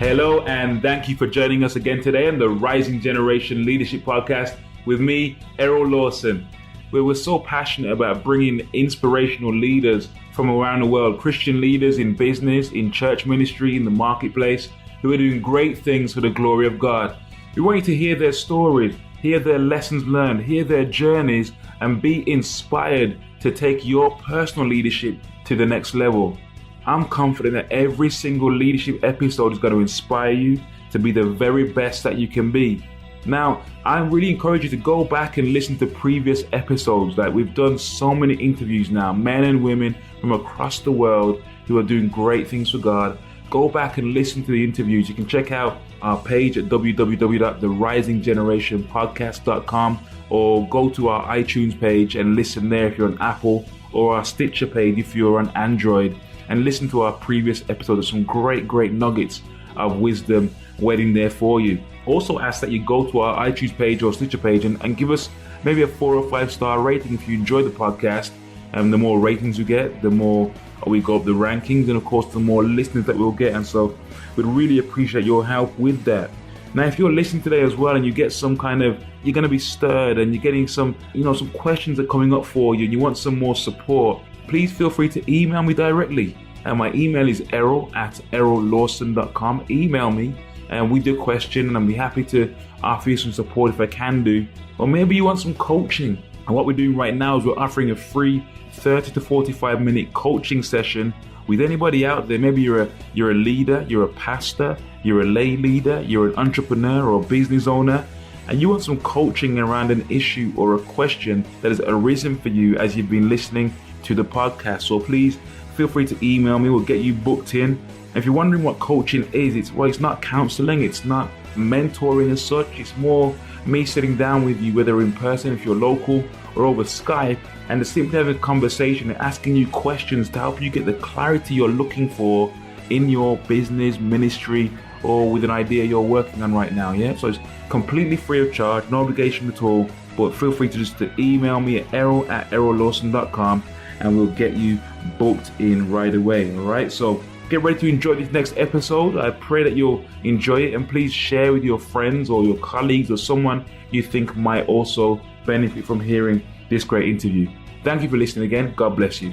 Hello, and thank you for joining us again today on the Rising Generation Leadership Podcast with me, Errol Lawson, where we're so passionate about bringing inspirational leaders from around the world, Christian leaders in business, in church ministry, in the marketplace, who are doing great things for the glory of God. We want you to hear their stories, hear their lessons learned, hear their journeys, and be inspired to take your personal leadership to the next level. I'm confident that every single leadership episode is going to inspire you to be the very best that you can be. Now, I really encourage you to go back and listen to previous episodes. Like, we've done so many interviews now, men and women from across the world who are doing great things for God. Go back and listen to the interviews. You can check out our page at www.therisinggenerationpodcast.com, or go to our iTunes page and listen there if you're on Apple, or our Stitcher page if you're on Android, and listen to our previous episodes. Some great nuggets of wisdom waiting there for you. Also ask that you go to our iTunes page or Stitcher page and give us maybe a 4 or 5 star rating if you enjoy the podcast. And the more ratings you get, the more we go up the rankings, and of course the more listeners that we'll get. And so we'd really appreciate your help with that. Now, if you're listening today as well and you get some kind of, you're going to be stirred and you're getting some, some questions are coming up for you and you want some more support, please feel free to email me directly. And my email is errol@errollawson.com. Email me and we do a question, and I'll be happy to offer you some support if I can do. Or maybe you want some coaching. And what we're doing right now is we're offering a free 30 to 45 minute coaching session with anybody out there. Maybe you're a leader, you're a pastor, you're a lay leader, you're an entrepreneur or a business owner, and you want some coaching around an issue or a question that has arisen for you as you've been listening to the podcast. So please feel free to email me. We'll get you booked in. If you're wondering what coaching is, it's not counseling, it's not mentoring as such. It's more me sitting down with you, whether in person, if you're local, or over Skype, and to simply have a conversation and asking you questions to help you get the clarity you're looking for in your business, ministry, or with an idea you're working on right now. Yeah, so it's completely free of charge, no obligation at all. But feel free to email me at errol@errollawson.com, and we'll get you booked in right away. All right, so get ready to enjoy this next episode. I pray that you'll enjoy it, and please share with your friends or your colleagues or someone you think might also benefit from hearing this great interview. Thank you for listening again. God bless you.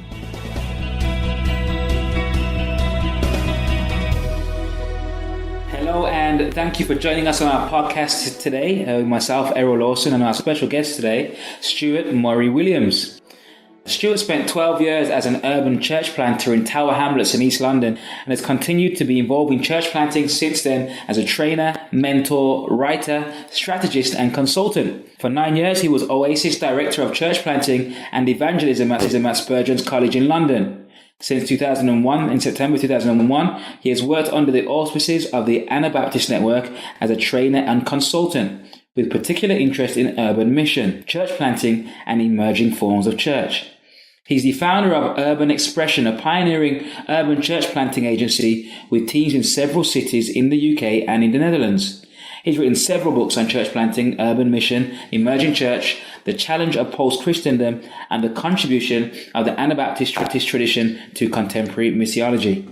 Hello, and thank you for joining us on our podcast today. Myself, Errol Lawson, and our special guest today, Stuart Murray Williams. Stuart spent 12 years as an urban church planter in Tower Hamlets in East London, and has continued to be involved in church planting since then as a trainer, mentor, writer, strategist and consultant. For 9 years, he was Oasis Director of Church Planting and Evangelism at Spurgeon's College in London. Since 2001, in September 2001, he has worked under the auspices of the Anabaptist Network as a trainer and consultant, with particular interest in urban mission, church planting and emerging forms of church. He's the founder of Urban Expression, a pioneering urban church planting agency with teams in several cities in the UK and in the Netherlands. He's written several books on church planting, urban mission, emerging church, the challenge of post-Christendom, and the contribution of the Anabaptist tradition to contemporary missiology.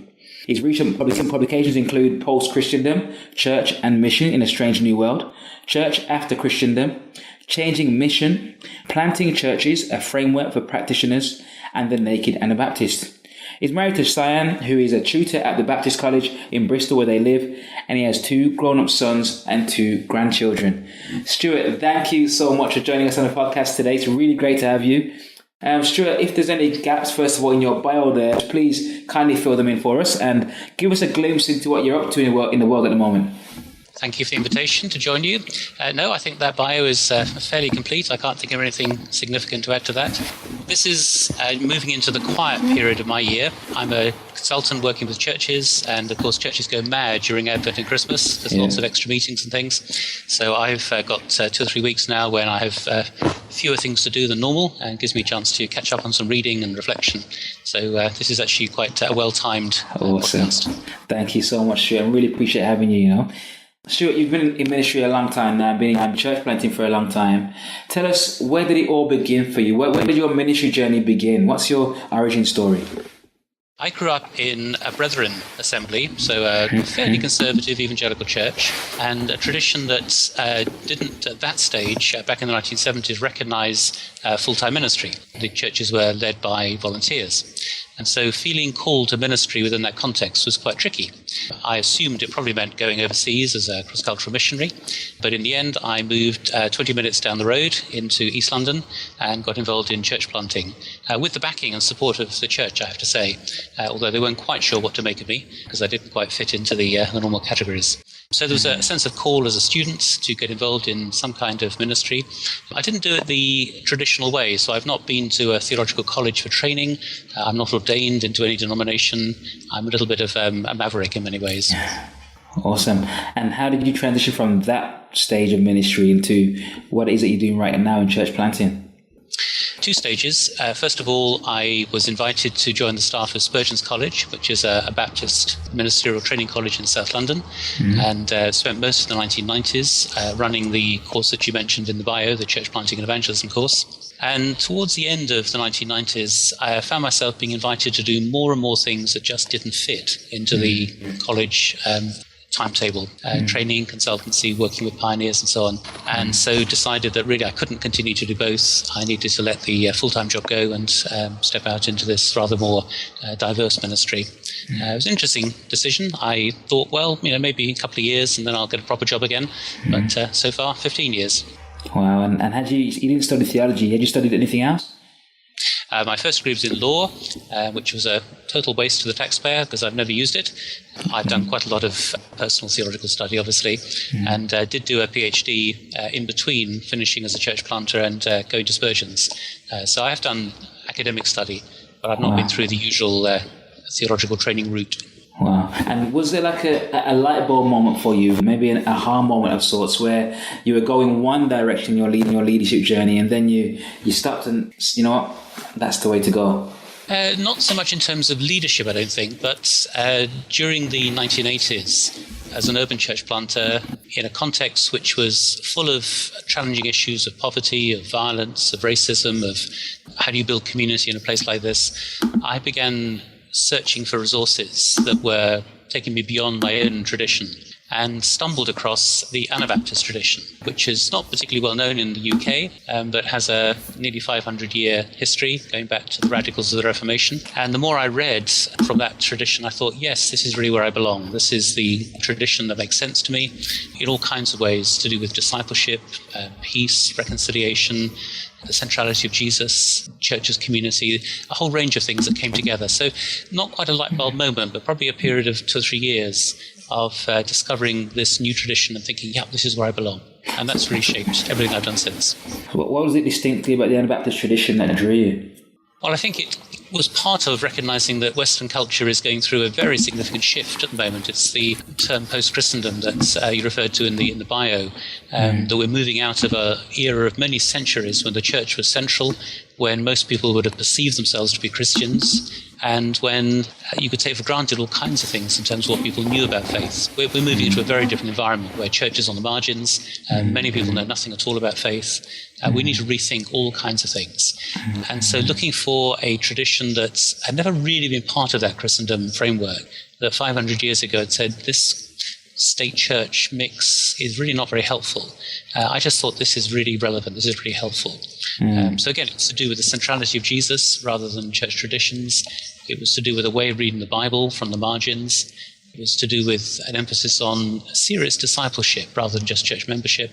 His recent publications include Post-Christendom, Church and Mission in a Strange New World, Church After Christendom, Changing Mission, Planting Churches, a Framework for Practitioners, and The Naked Anabaptist. He's married to Cyan, who is a tutor at the Baptist College in Bristol where they live, and he has 2 grown-up sons and 2 grandchildren. Stuart, thank you so much for joining us on the podcast today. It's really great to have you. Stuart, if there's any gaps, first of all, in your bio there, please kindly fill them in for us and give us a glimpse into what you're up to in the world at the moment. Thank you for the invitation to join you. No, I think that bio is fairly complete. I can't think of anything significant to add to that. This is moving into the quiet period of my year. I'm a consultant working with churches, and of course churches go mad during Advent and Christmas. There's lots of extra meetings and things. So I've got 2 or 3 weeks now when I have fewer things to do than normal, and gives me a chance to catch up on some reading and reflection. So this is actually quite a well-timed podcast. Thank you so much, Stuart. I really appreciate having you, Stuart, you've been in ministry a long time now, been in church planting for a long time. Tell us, where did it all begin for you? Where did your ministry journey begin? What's your origin story? I grew up in a Brethren assembly, so a fairly conservative evangelical church, and a tradition that didn't, at that stage, back in the 1970s, recognise full-time ministry. The churches were led by volunteers. And so feeling called to ministry within that context was quite tricky. I assumed it probably meant going overseas as a cross-cultural missionary, but in the end I moved 20 minutes down the road into East London and got involved in church planting, with the backing and support of the church, I have to say, although they weren't quite sure what to make of me because I didn't quite fit into the normal categories. So there was a sense of call as a student to get involved in some kind of ministry. I didn't do it the traditional way, so I've not been to a theological college for training. I'm not ordained into any denomination. I'm a little bit of a maverick in many ways. Awesome. And how did you transition from that stage of ministry into what it is that you're doing right now in church planting? Two stages. First of all, I was invited to join the staff of Spurgeon's College, which is a Baptist ministerial training college in South London, and spent most of the 1990s running the course that you mentioned in the bio, the Church Planting and Evangelism course. And towards the end of the 1990s, I found myself being invited to do more and more things that just didn't fit into the college timetable, training, consultancy, working with pioneers and so on. And so decided that really I couldn't continue to do both. I needed to let the full-time job go and step out into this rather more diverse ministry. It was an interesting decision. I thought, well, maybe a couple of years and then I'll get a proper job again. But so far, 15 years. Wow. And had you didn't study theology, had you studied anything else? My first degree was in law, which was a total waste to the taxpayer because I've never used it. I've done quite a lot of personal theological study, obviously, and did do a PhD in between finishing as a church planter and going to Spurgeon's. So I have done academic study, but I've not been through the usual theological training route. Wow. And was there like a light bulb moment for you, maybe an aha moment of sorts, where you were going one direction, your leadership journey, and then you stopped and, you know what, that's the way to go? Not so much in terms of leadership, I don't think, but during the 1980s, as an urban church planter, in a context which was full of challenging issues of poverty, of violence, of racism, of how do you build community in a place like this, I began searching for resources that were taking me beyond my own tradition and stumbled across the Anabaptist tradition, which is not particularly well known in the UK, but has a nearly 500-year history going back to the radicals of the Reformation. And the more I read from that tradition, I thought, yes, this is really where I belong. This is the tradition that makes sense to me in all kinds of ways to do with discipleship, peace, reconciliation, the centrality of Jesus, church's community, a whole range of things that came together. So not quite a light bulb moment, but probably a period of 2 or 3 years of discovering this new tradition and thinking, yeah, this is where I belong. And that's really shaped everything I've done since. What was it distinctly about the Anabaptist tradition that drew you? Well, I think it was part of recognizing that Western culture is going through a very significant shift at the moment. It's the term post-Christendom that you referred to in the bio, that we're moving out of an era of many centuries when the church was central, when most people would have perceived themselves to be Christians, and when you could take for granted all kinds of things in terms of what people knew about faith. We're moving into a very different environment where church is on the margins, many people know nothing at all about faith. We need to rethink all kinds of things. And so looking for a tradition that had never really been part of that Christendom framework, that 500 years ago had said this state church mix is really not very helpful. I just thought this is really relevant, this is really helpful. So again, it's to do with the centrality of Jesus rather than church traditions. It was to do with a way of reading the Bible from the margins. It was to do with an emphasis on serious discipleship rather than just church membership,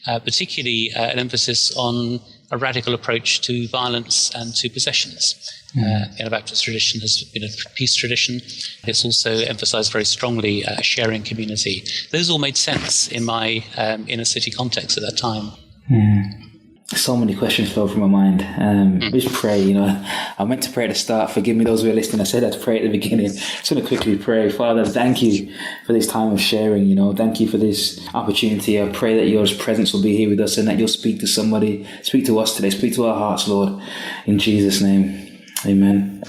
particularly an emphasis on a radical approach to violence and to possessions. The Anabaptist tradition has been a peace tradition. It's also emphasized very strongly a sharing community. Those all made sense in my inner city context at that time. So many questions flow from my mind. Just pray, I meant to pray at the start. Forgive me those who are listening. I said I'd pray at the beginning. Just going to quickly pray. Father, thank you for this time of sharing, Thank you for this opportunity. I pray that your presence will be here with us and that you'll speak to somebody, speak to us today, speak to our hearts, Lord, in Jesus' name. Amen.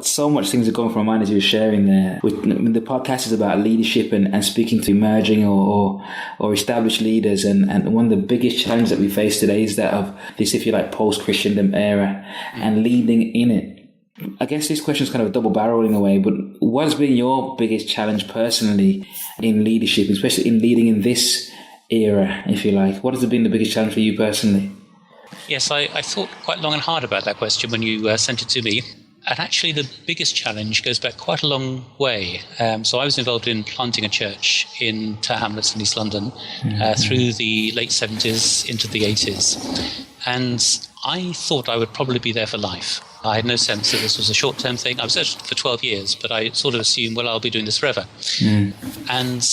So much things are going through my mind as you were sharing there. The podcast is about leadership and speaking to emerging or established leaders. And one of the biggest challenges that we face today is that of this, if you like, post-Christendom era and leading in it. I guess this question is kind of a double barrel in a way, but what has been your biggest challenge personally in leadership, especially in leading in this era, if you like? What has been the biggest challenge for you personally? Yes, I thought quite long and hard about that question when you sent it to me. And actually, the biggest challenge goes back quite a long way. So I was involved in planting a church in Tower Hamlets in East London through the late 70s into the 80s. And I thought I would probably be there for life. I had no sense that this was a short-term thing. I was there for 12 years, but I sort of assumed, well, I'll be doing this forever. And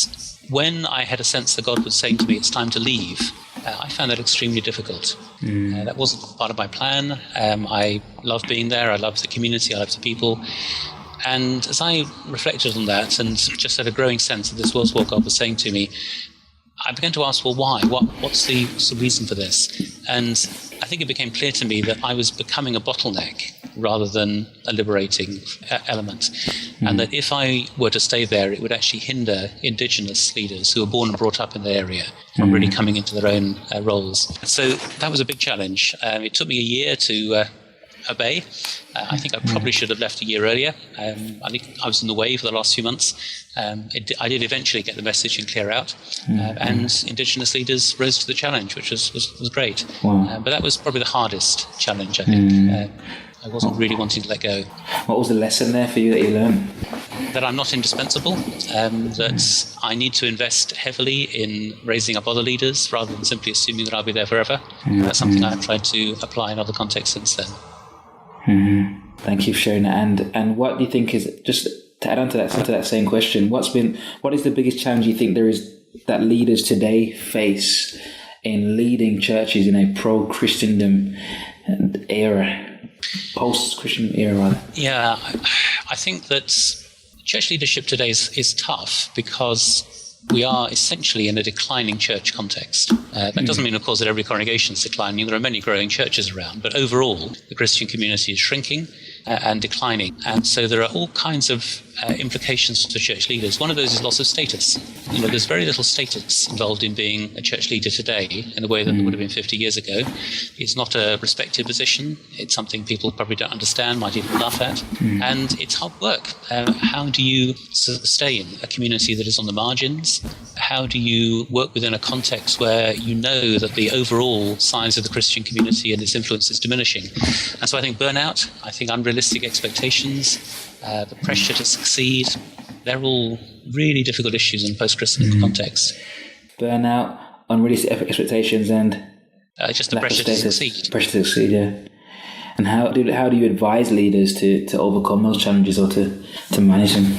when I had a sense that God was saying to me, it's time to leave, I found that extremely difficult. That wasn't part of my plan. I loved being there. I loved the community. I loved the people. And as I reflected on that and just had a growing sense that this was what God was saying to me, I began to ask, well, why? What's the reason for this? And I think it became clear to me that I was becoming a bottleneck rather than a liberating element. And that if I were to stay there, it would actually hinder indigenous leaders who were born and brought up in the area from really coming into their own roles. So that was a big challenge. It took me a year to obey. I think I probably should have left a year earlier. I think I was in the way for the last few months. I did eventually get the message and clear out. And Indigenous leaders rose to the challenge, which was great. Wow. But that was probably the hardest challenge, I think. I wasn't really wanting to let go. What was the lesson there for you that you learned? That I'm not indispensable, that I need to invest heavily in raising up other leaders rather than simply assuming that I'll be there forever. That's something I've tried to apply in other contexts since then. Thank you for sharing that. And what do you think is, just to add on to that same question, what is the biggest challenge you think there is that leaders today face in leading churches in a pro-Christendom era, post-Christendom era rather? Yeah, I think that church leadership today is tough because we are essentially in a declining church context. That doesn't mean, of course, that every congregation is declining. There are many growing churches around, but overall, the Christian community is shrinking and declining. And so there are all kinds of implications for church leaders. One of those is loss of status. There's very little status involved in being a church leader today in the way that there would have been 50 years ago. It's not a respected position. It's something people probably don't understand, might even laugh at. And it's hard work. How do you sustain a community that is on the margins? How do you work within a context where you know that the overall size of the Christian community and its influence is diminishing? And so I think burnout, I think unrealistic expectations, the pressure to succeed, they're all really difficult issues in a post-Christian context. Burnout, unrealistic expectations, and just the pressure to succeed. Pressure to succeed, yeah. And how do you advise leaders to overcome those challenges or to manage them?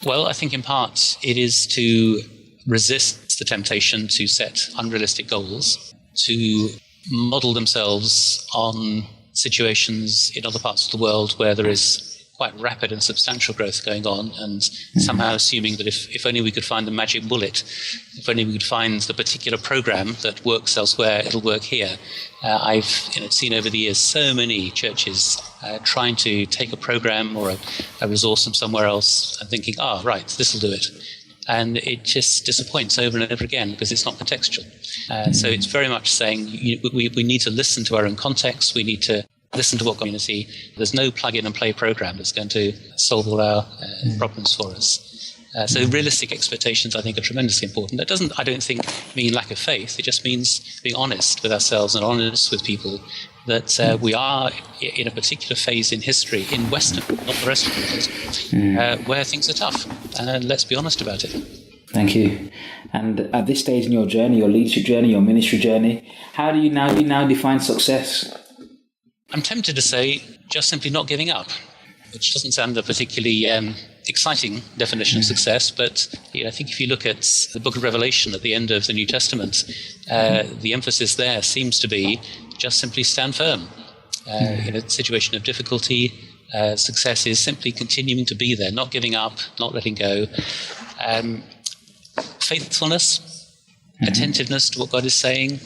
Well, I think in part it is to resist the temptation to set unrealistic goals, to model themselves on situations in other parts of the world where there is quite rapid and substantial growth going on, and somehow assuming that if only we could find the magic bullet, if only we could find the particular program that works elsewhere, it'll work here. I've seen over the years so many churches trying to take a program or a resource from somewhere else and thinking, right, this will do it. And it just disappoints over and over again because it's not contextual. So it's very much saying we need to listen to our own context. We need to listen to what community. There's no plug-in-and-play program that's going to solve all our problems for us. So realistic expectations, I think, are tremendously important. That doesn't, I don't think, mean lack of faith. It just means being honest with ourselves and honest with people that we are in a particular phase in history, in Western, not the rest of the world, where things are tough. And let's be honest about it. Thank you. And at this stage in your journey, your leadership journey, your ministry journey, how do you now define success? I'm tempted to say just simply not giving up, which doesn't sound a particularly exciting definition of success, but I think if you look at the book of Revelation at the end of the New Testament, the emphasis there seems to be just simply stand firm. In a situation of difficulty, success is simply continuing to be there, not giving up, not letting go. Faithfulness, attentiveness to what God is saying.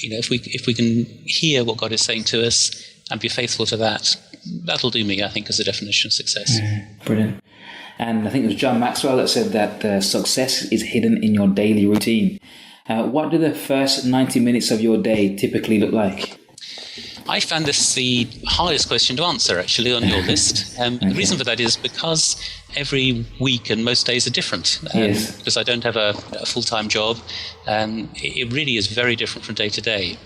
If we can hear what God is saying to us and be faithful to that, that'll do me, I think, as a definition of success. Brilliant. And I think it was John Maxwell that said that success is hidden in your daily routine. What do the first 90 minutes of your day typically look like? I found this the hardest question to answer, actually, on your list. The reason for that is because every week and most days are different. Because I don't have a full-time job, it really is very different from day to day.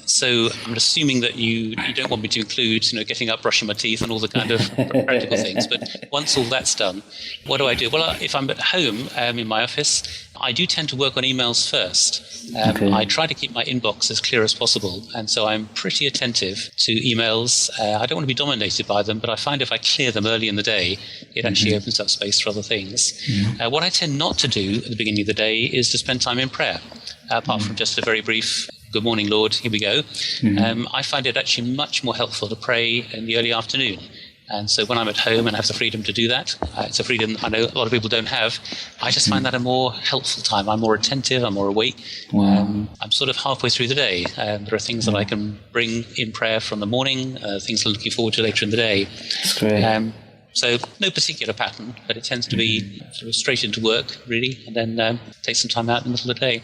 So I'm assuming that you don't want me to include, getting up, brushing my teeth, and all the kind of practical things. But once all that's done, what do I do? Well, if I'm at home in my office, I do tend to work on emails first. I try to keep my inbox as clear as possible, and so I'm pretty attentive to emails. I don't want to be dominated by them, but I find if I clear them early in the day, it actually opens up space for other things. What I tend not to do at the beginning of the day is to spend time in prayer, apart from just a very brief "Good morning, Lord, here we go." I find it actually much more helpful to pray in the early afternoon. And so when I'm at home and have the freedom to do that, it's a freedom I know a lot of people don't have, I just find that a more helpful time. I'm more attentive, I'm more awake. I'm sort of halfway through the day. There are things that I can bring in prayer from the morning, things I'm looking forward to later in the day. That's great. So no particular pattern, but it tends to be sort of straight into work, really, and then take some time out in the middle of the day.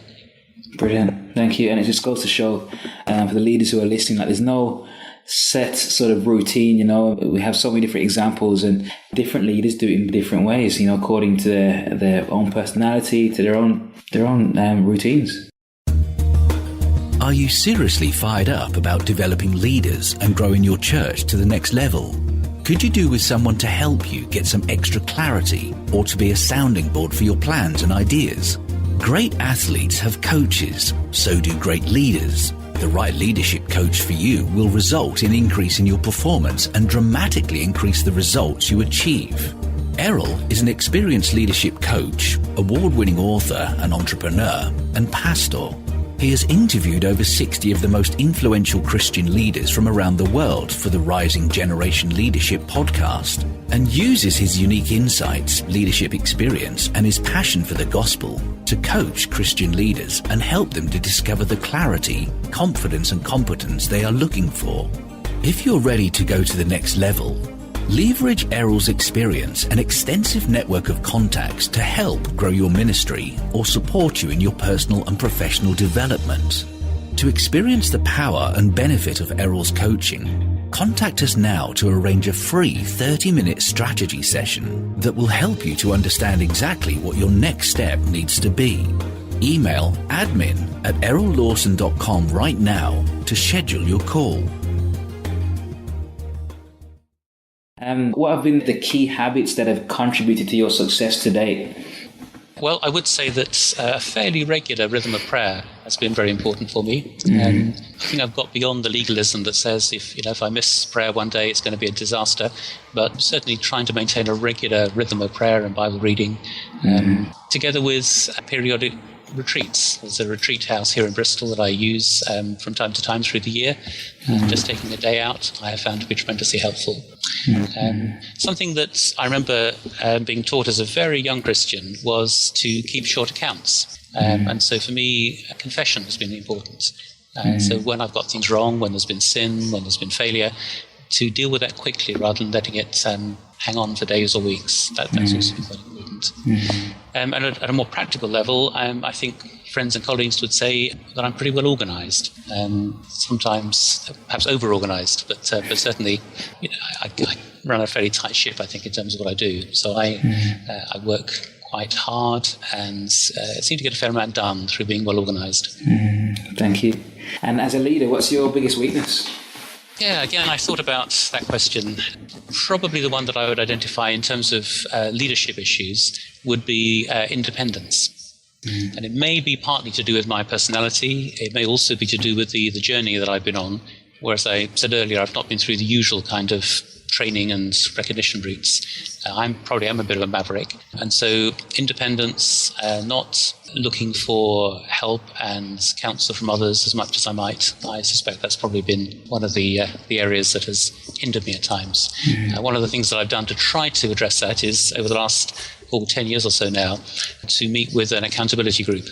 Brilliant. Thank you. And it just goes to show for the leaders who are listening, there's no set sort of routine. We have so many different examples, and different leaders do it in different ways, according to their own personality, to their own routines. Are you seriously fired up about developing leaders and growing your church to the next level? Could you do with someone to help you get some extra clarity, or to be a sounding board for your plans and ideas? Great athletes have coaches, so do great leaders. The right leadership coach for you will result in increasing your performance and dramatically increase the results you achieve. Errol is an experienced leadership coach, award-winning author and entrepreneur, and pastor. He has interviewed over 60 of the most influential Christian leaders from around the world for the Rising Generation Leadership podcast, and uses his unique insights, leadership experience, and his passion for the gospel to coach Christian leaders and help them to discover the clarity, confidence, and competence they are looking for. If you're ready to go to the next level, leverage Errol's experience and extensive network of contacts to help grow your ministry or support you in your personal and professional development. To experience the power and benefit of Errol's coaching, contact us now to arrange a free 30-minute strategy session that will help you to understand exactly what your next step needs to be. Email admin@errollawson.com right now to schedule your call. What have been the key habits that have contributed to your success to date? Well, I would say that a fairly regular rhythm of prayer has been very important for me. I think I've got beyond the legalism that says if I miss prayer one day, it's going to be a disaster. But certainly trying to maintain a regular rhythm of prayer and Bible reading, together with periodic retreats. There's a retreat house here in Bristol that I use from time to time through the year. Just taking a day out, I have found to be tremendously helpful. Something that I remember being taught as a very young Christian was to keep short accounts. And so for me, confession has been important. So when I've got things wrong, when there's been sin, when there's been failure, to deal with that quickly rather than letting it hang on for days or weeks. That's also quite important. And at a more practical level, I think friends and colleagues would say that I'm pretty well organised. Sometimes perhaps over-organised, but certainly I run a fairly tight ship, I think, in terms of what I do. So I work quite hard and seem to get a fair amount done through being well organised. Thank you. And as a leader, what's your biggest weakness? Yeah, again, I thought about that question. Probably the one that I would identify in terms of leadership issues would be independence. And it may be partly to do with my personality. It may also be to do with the journey that I've been on. Whereas I said earlier, I've not been through the usual kind of training and recognition routes. I am a bit of a maverick. And so independence, not looking for help and counsel from others as much as I might. I suspect that's probably been one of the areas that has hindered me at times. One of the things that I've done to try to address that is, over the last 10 years or so now, to meet with an accountability group.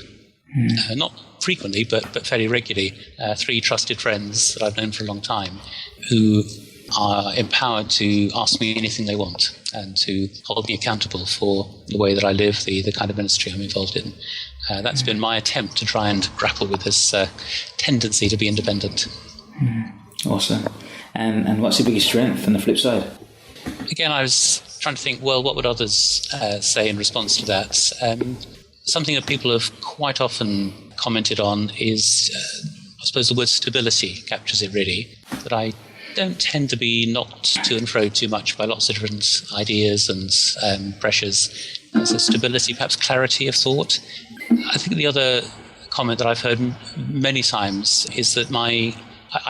Not frequently, but fairly regularly. 3 trusted friends that I've known for a long time who are empowered to ask me anything they want and to hold me accountable for the way that I live, the kind of ministry I'm involved in. That's been my attempt to try and grapple with this tendency to be independent. Awesome. And what's your biggest strength on the flip side? Again, I was trying to think, well, what would others say in response to that? Something that people have quite often commented on is, I suppose the word stability captures it really, that I don't tend to be knocked to and fro too much by lots of different ideas and pressures. So stability, perhaps clarity of thought. I think the other comment that I've heard many times is that I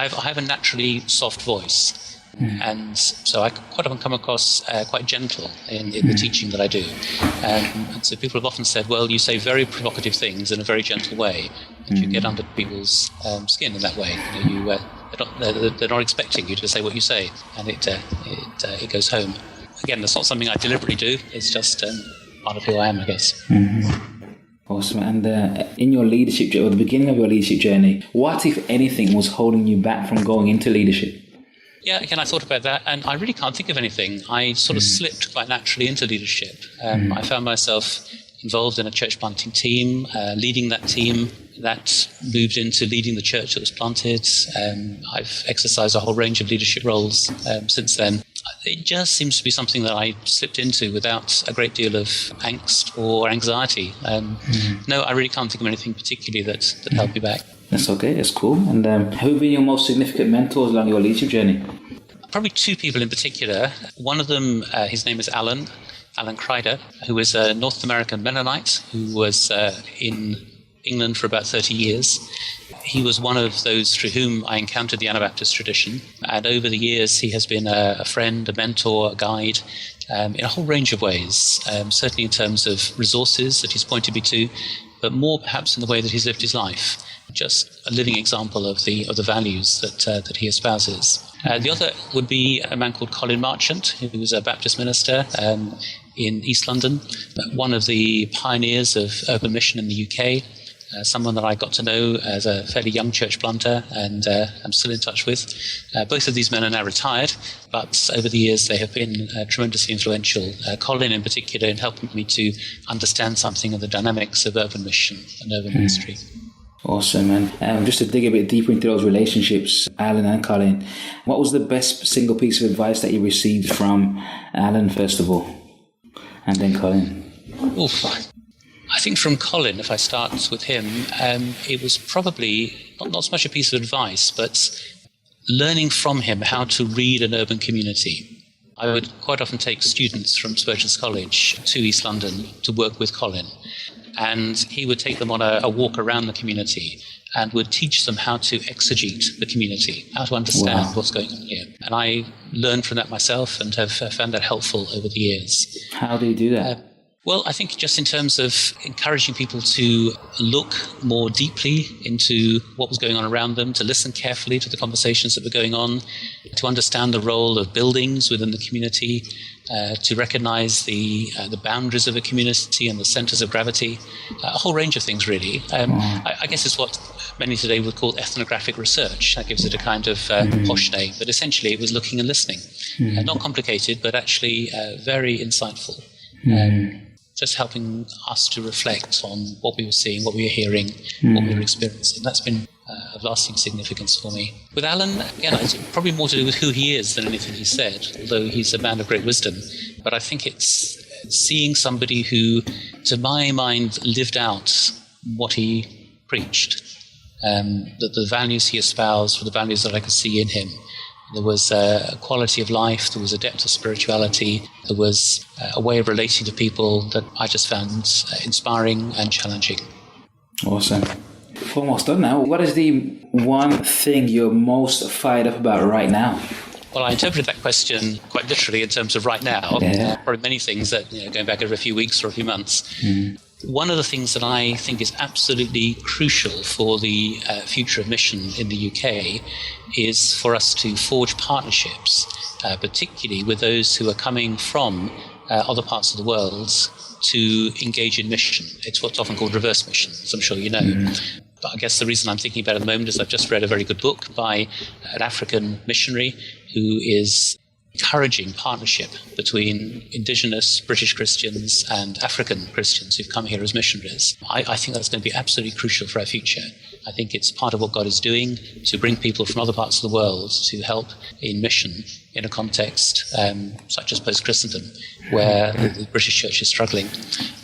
have a naturally soft voice. And so I quite often come across quite gentle in the teaching that I do. And so people have often said, well, you say very provocative things in a very gentle way, and you get under people's skin in that way. They're not expecting you to say what you say, and it goes home. Again, that's not something I deliberately do. It's just part of who I am, I guess. Awesome. And in your leadership, or the beginning of your leadership journey, what, if anything, was holding you back from going into leadership? Yeah, again, I thought about that, and I really can't think of anything. I sort of slipped quite naturally into leadership. I found myself involved in a church planting team, leading that team. That moved into leading the church that was planted. I've exercised a whole range of leadership roles since then. It just seems to be something that I slipped into without a great deal of angst or anxiety. No, I really can't think of anything particularly that held me back. That's okay, that's cool. And who have been your most significant mentors along your leadership journey? Probably two people in particular. One of them, his name is Alan Kreider, who is a North American Mennonite who was in England for about 30 years. He was one of those through whom I encountered the Anabaptist tradition. And over the years, he has been a friend, a mentor, a guide, in a whole range of ways, certainly in terms of resources that he's pointed me to, but more perhaps in the way that he's lived his life. Just a living example of the values that he espouses. The other would be a man called Colin Marchant, who was a Baptist minister in East London, one of the pioneers of urban mission in the UK, someone that I got to know as a fairly young church planter, and I'm still in touch with. Both of these men are now retired, but over the years they have been tremendously influential. Colin in particular in helping me to understand something of the dynamics of urban mission and urban ministry. Awesome. And just to dig a bit deeper into those relationships, Alan and Colin, what was the best single piece of advice that you received from Alan, first of all, and then Colin? I think from Colin, if I start with him, it was probably not so much a piece of advice, but learning from him how to read an urban community. I would quite often take students from Spurgeon's College to East London to work with Colin, and he would take them on a walk around the community and would teach them how to exegete the community, how to understand what's going on here. And I learned from that myself and have found that helpful over the years. How do you do that? Well, I think just in terms of encouraging people to look more deeply into what was going on around them, to listen carefully to the conversations that were going on, to understand the role of buildings within the community, to recognize the boundaries of a community and the centers of gravity, a whole range of things really. I guess it's what many today would call ethnographic research. That gives it a kind of posh name, but essentially it was looking and listening. Not complicated, but actually very insightful. Just helping us to reflect on what we were seeing, what we were hearing, what we were experiencing. That's been of lasting significance for me. With Alan, again, it's probably more to do with who he is than anything he said, although he's a man of great wisdom. But I think it's seeing somebody who, to my mind, lived out what he preached, the values he espoused were the values that I could see in him. There was a quality of life, there was a depth of spirituality, there was a way of relating to people that I just found inspiring and challenging. Awesome. We're almost done now. What is the one thing you're most fired up about right now? Well, I interpreted that question quite literally in terms of right now. Probably many things that, going back over a few weeks or a few months. One of the things that I think is absolutely crucial for the future of mission in the UK is for us to forge partnerships, particularly with those who are coming from other parts of the world to engage in mission. It's what's often called reverse mission, as I'm sure you know. But I guess the reason I'm thinking about it at the moment is I've just read a very good book by an African missionary who is encouraging partnership between indigenous British Christians and African Christians who've come here as missionaries. I think that's going to be absolutely crucial for our future. I think it's part of what God is doing to bring people from other parts of the world to help in mission in a context such as post-Christendom, where the British Church is struggling.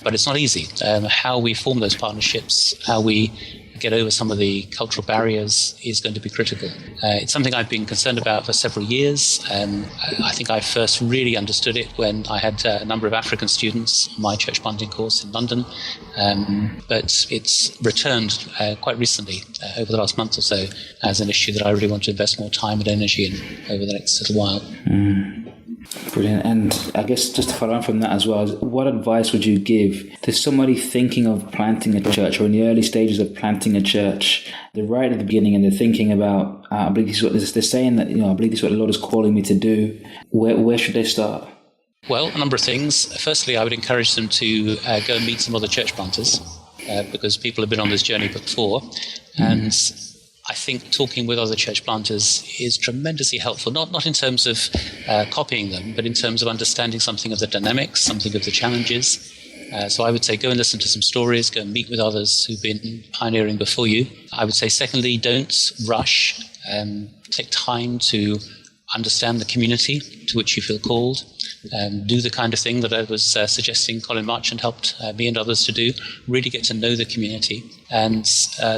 But it's not easy. How we form those partnerships, how we get over some of the cultural barriers is going to be critical. It's something I've been concerned about for several years. I think I first really understood it when I had a number of African students on my church planting course in London, but it's returned quite recently, over the last month or so, as an issue that I really want to invest more time and energy in over the next little while. Brilliant. And I guess just to follow on from that as well, what advice would you give to somebody thinking of planting a church or in the early stages of planting a church? They're right at the beginning and they're thinking about, I believe this is what they're saying that, I believe this is what the Lord is calling me to do. Where should they start? Well, a number of things. Firstly, I would encourage them to go and meet some other church planters because people have been on this journey before. And I think talking with other church planters is tremendously helpful, not in terms of copying them, but in terms of understanding something of the dynamics, something of the challenges. So I would say go and listen to some stories, go and meet with others who've been pioneering before you. I would say, secondly, don't rush. Take time to understand the community to which you feel called. Do the kind of thing that I was suggesting Colin Marchand helped me and others to do. Really get to know the community and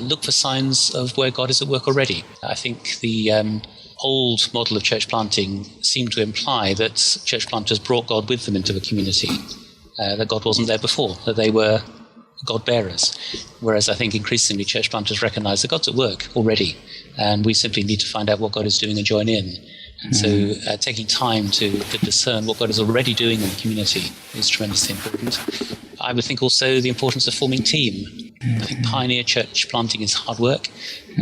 look for signs of where God is at work already. I think the old model of church planting seemed to imply that church planters brought God with them into a community, that God wasn't there before, that they were God bearers. Whereas I think increasingly church planters recognize that God's at work already, and we simply need to find out what God is doing and join in. And so taking time to discern what God is already doing in the community is tremendously important. I would think also the importance of forming team. I think pioneer church planting is hard work.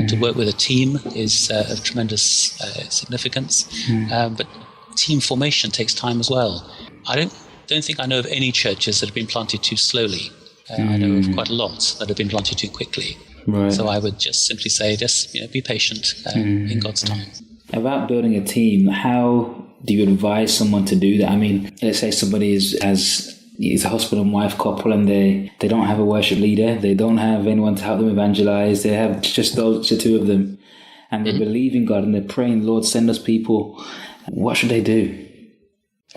To work with a team is of tremendous significance. But team formation takes time as well. I don't think I know of any churches that have been planted too slowly. I know of quite a lot that have been planted too quickly. Right. So I would just simply say, be patient in God's time. About building a team, how do you advise someone to do that? I mean, let's say somebody is a husband and wife couple and they don't have a worship leader, they don't have anyone to help them evangelize, they have just the two of them, and they believe in God and they're praying, Lord, send us people. What should they do?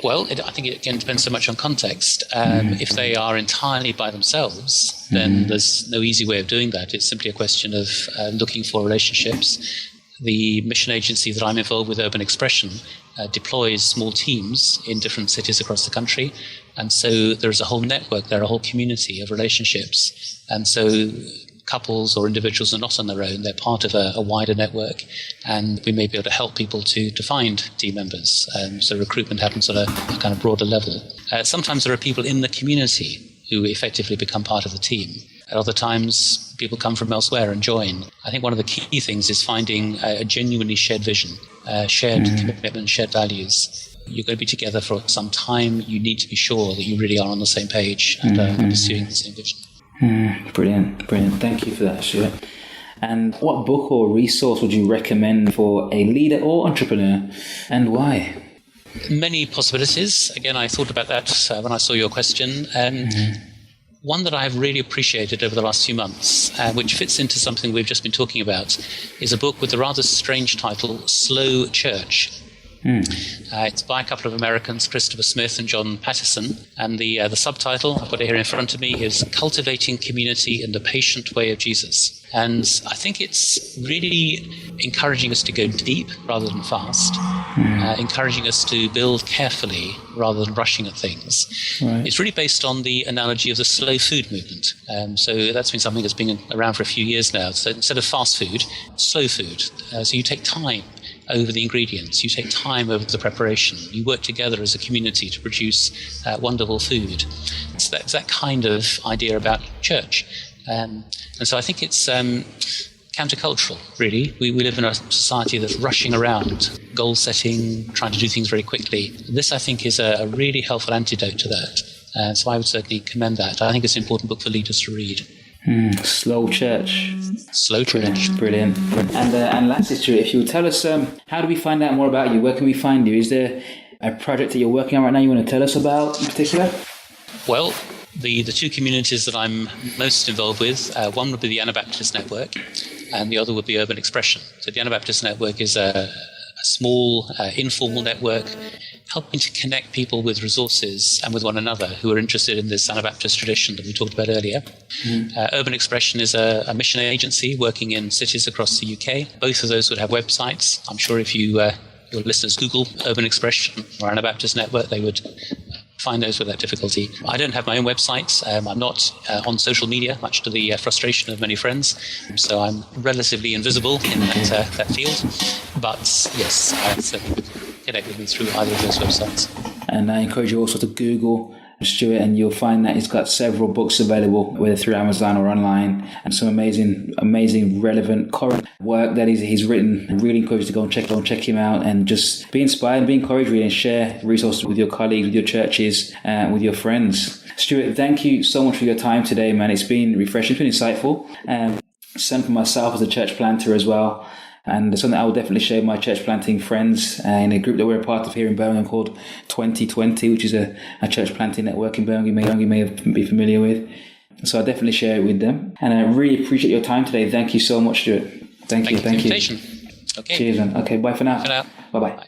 Well, I think it again depends so much on context. If they are entirely by themselves, then there's no easy way of doing that. It's simply a question of looking for relationships. The mission agency that I'm involved with, Urban Expression, deploys small teams in different cities across the country. And so there's a whole network there, a whole community of relationships. And so couples or individuals are not on their own. They're part of a wider network. And we may be able to help people to find team members. So recruitment happens at a kind of broader level. Sometimes there are people in the community who effectively become part of the team. At other times, people come from elsewhere and join. I think one of the key things is finding a genuinely shared vision, shared commitment, shared values. You're going to be together for some time. You need to be sure that you really are on the same page and pursuing the same vision. Brilliant. Thank you for that, Stuart. And what book or resource would you recommend for a leader or entrepreneur, and why? Many possibilities. Again, I thought about that when I saw your question. One that I've really appreciated over the last few months, which fits into something we've just been talking about, is a book with a rather strange title, Slow Church. It's by a couple of Americans, Christopher Smith and John Pattison, and the subtitle, I've got it here in front of me, is Cultivating Community in the Patient Way of Jesus. And I think it's really encouraging us to go deep rather than fast, encouraging us to build carefully rather than rushing at things. Right. It's really based on the analogy of the slow food movement. So that's been something that's been around for a few years now. So instead of fast food, slow food. So you take time over the ingredients, you take time over the preparation, you work together as a community to produce wonderful food. It's that kind of idea about church. And so I think it's countercultural, really. We live in a society that's rushing around, goal setting, trying to do things very quickly. This, I think, is a really helpful antidote to that. So I would certainly commend that. I think it's an important book for leaders to read. Slow Church. Slow Church. Brilliant. And lastly, Stuart, if you would tell us, how do we find out more about you? Where can we find you? Is there a project that you're working on right now you want to tell us about in particular? Well, the two communities that I'm most involved with, one would be the Anabaptist Network, and the other would be Urban Expression. So the Anabaptist Network is a small, informal network helping to connect people with resources and with one another who are interested in this Anabaptist tradition that we talked about earlier. Urban Expression is a mission agency working in cities across the UK. Both of those would have websites. I'm sure if your listeners Google Urban Expression or Anabaptist Network, they would find those without difficulty. I don't have my own website. I'm not on social media, much to the frustration of many friends. So I'm relatively invisible in that field. But yes, certainly connect with me through either of those websites. And I encourage you also to Google Stuart, and you'll find that he's got several books available, whether through Amazon or online, and some amazing, relevant, current work that he's written. I really encourage you to go and check him out, and just be inspired and be encouraged, really, and share resources with your colleagues, with your churches, with your friends. Stuart, thank you so much for your time today, man. It's been refreshing, it's been insightful. Same for myself as a church planter as well. And something I will definitely share with my church planting friends in a group that we're a part of here in Birmingham called 2020, which is a church planting network in Birmingham you may be familiar with. So I'll definitely share it with them. And I really appreciate your time today. Thank you so much, Stuart. Thank you. For the invitation. Okay. Cheers, man. Okay, bye for now. Bye-bye.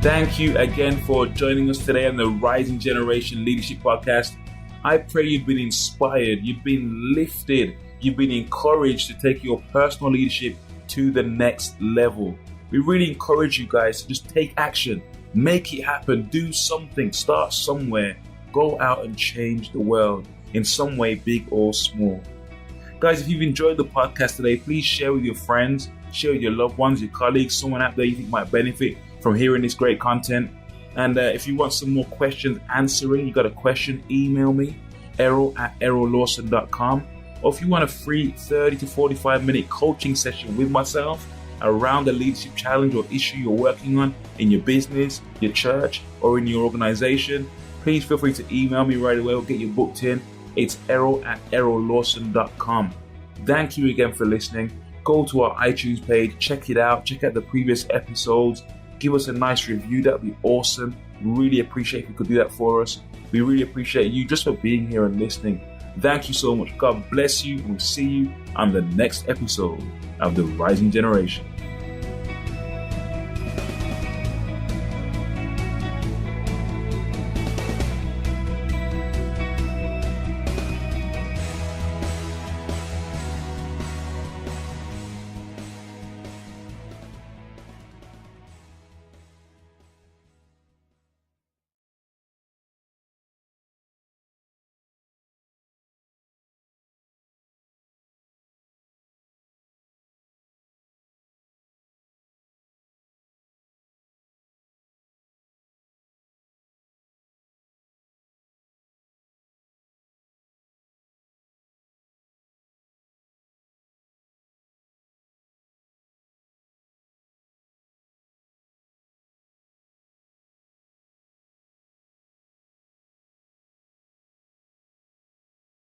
Thank you again for joining us today on the Rising Generation Leadership Podcast. I pray you've been inspired, you've been lifted, you've been encouraged to take your personal leadership to the next level. We really encourage you guys to just take action, make it happen, do something, start somewhere, go out and change the world in some way, big or small. Guys, if you've enjoyed the podcast today, please share with your friends, share with your loved ones, your colleagues, someone out there you think might benefit from hearing this great content. And if you want some more questions answering, you got a question, email me, Errol at errollawson.com. Or if you want a free 30 to 45 minute coaching session with myself around the leadership challenge or issue you're working on in your business, your church, or in your organization, please feel free to email me right away. We'll get you booked in. It's Errol at errollawson.com. Thank you again for listening. Go to our iTunes page, check it out, check out the previous episodes. Give us a nice review. That would be awesome. Really appreciate if you could do that for us. We really appreciate you just for being here and listening. Thank you so much. God bless you. We'll see you on the next episode of The Rising Generation.